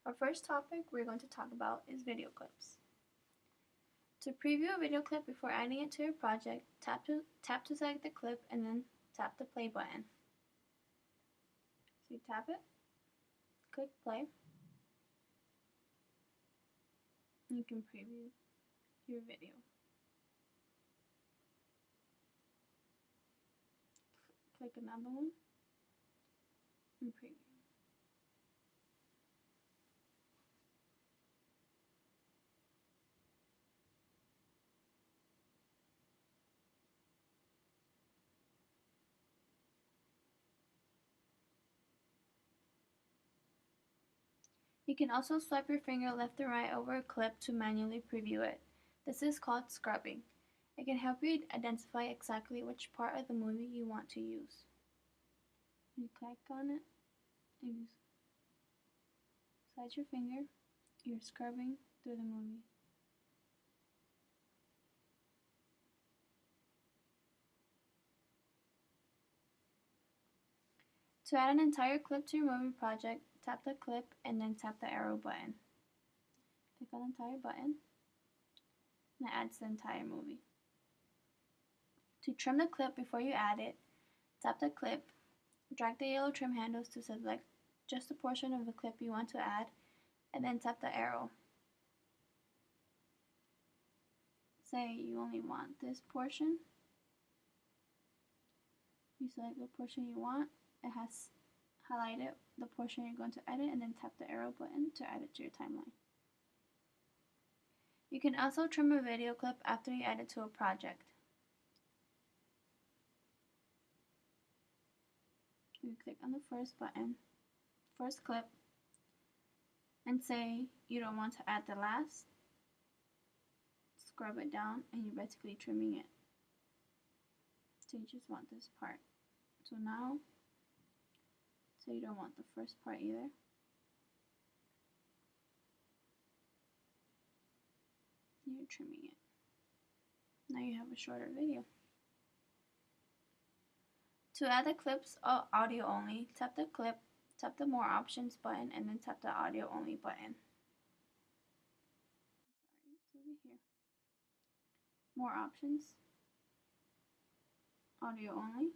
Our first topic we're going to talk about is video clips. To preview a video clip before adding it to your project, tap to select the clip and then tap the play button. So you tap it, click play, and you can preview your video. Click another one and preview. You can also swipe your finger left or right over a clip to manually preview it. This is called scrubbing. It can help you identify exactly which part of the movie you want to use. You click on it and you slide your finger, you're scrubbing through the movie. To add an entire clip to your movie project, tap the clip and then tap the arrow button. Click on the entire button and it adds the entire movie. To trim the clip before you add it, tap the clip, drag the yellow trim handles to select just the portion of the clip you want to add, and then tap the arrow. Say you only want this portion. You select the portion you want. It has highlighted the portion you're going to edit and then tap the arrow button to add it to your timeline. You can also trim a video clip after you add it to a project. You click on the first button, first clip, and say you don't want to add the last. Scrub it down and you're basically trimming it. So you just want this part. So now, say you don't want the first part either. You're trimming it. Now you have a shorter video. To add the clips audio only, tap the clip, tap the more options button, and then tap the audio only button. Sorry, it's over here. More options, audio only.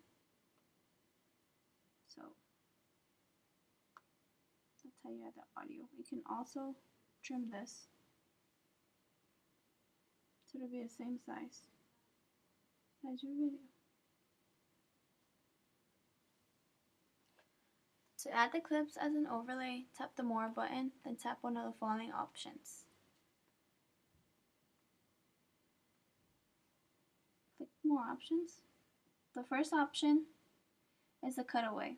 So that's how you add the audio. You can also trim this so it'll be the same size as your video. To add the clips as an overlay, tap the More button, then tap one of the following options. Click More options. The first option is the cutaway.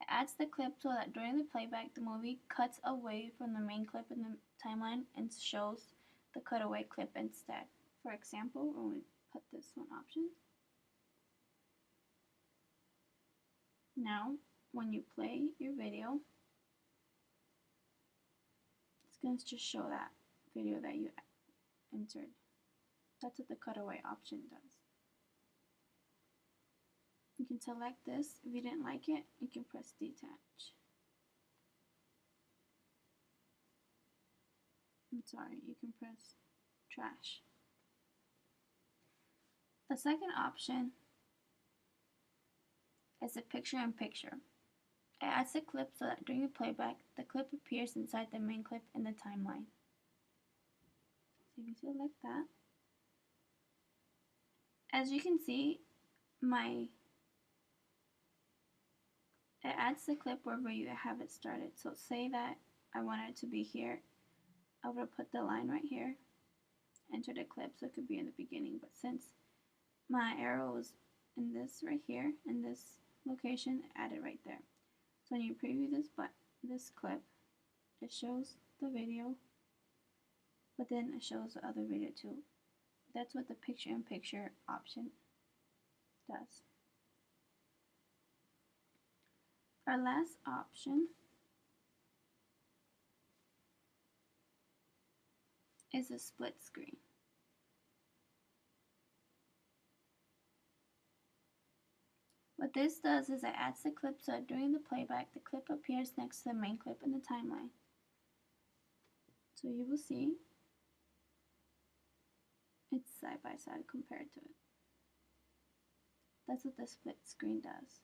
It adds the clip so that during the playback, the movie cuts away from the main clip in the timeline and shows the cutaway clip instead. For example, when we put this one option. Now, when you play your video, it's going to just show that video that you entered. That's what the cutaway option does. You can select this. If you didn't like it, you can press detach. I'm sorry, you can press trash. The second option is the picture-in-picture. It adds the clip so that during the playback, the clip appears inside the main clip in the timeline. So you can select that. As you can see, it adds the clip wherever you have it started. So say that I wanted it to be here. I would put the line right here, enter the clip so it could be in the beginning. But since my arrow is in this right here, in this location, add it right there. So when you preview this clip, it shows the video, but then it shows the other video too. That's what the picture-in-picture option does. Our last option is a split screen. What this does is it adds the clip so that during the playback, the clip appears next to the main clip in the timeline. So you will see it's side by side compared to it. That's what the split screen does.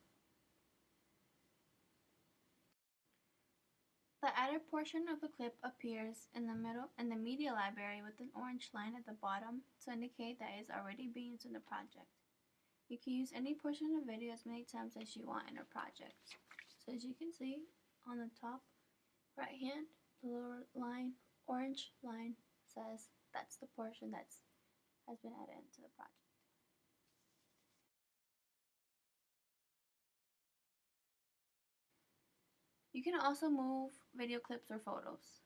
The added portion of the clip appears in the middle in the media library with an orange line at the bottom to indicate that it is already being used in the project. You can use any portion of the video as many times as you want in a project. So as you can see on the top right hand, the lower line, orange line says that's the portion that has been added into the project. You can also move video clips or photos.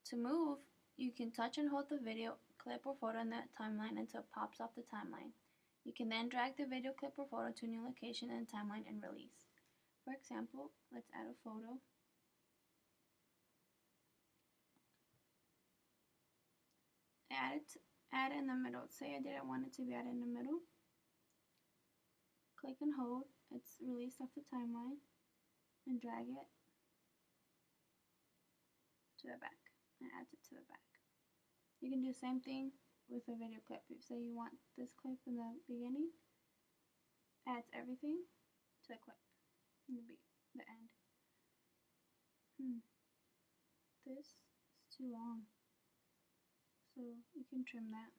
To move, you can touch and hold the video clip or photo in the timeline until it pops off the timeline. You can then drag the video clip or photo to a new location in the timeline and release. For example, let's add a photo. Add it in the middle. Say I didn't want it to be added in the middle. Click and hold. It's released off the timeline and drag it to the back and adds it to the back. You can do the same thing with a video clip. If say you want this clip in the beginning, adds everything to the clip in the end. This is too long, so you can trim that.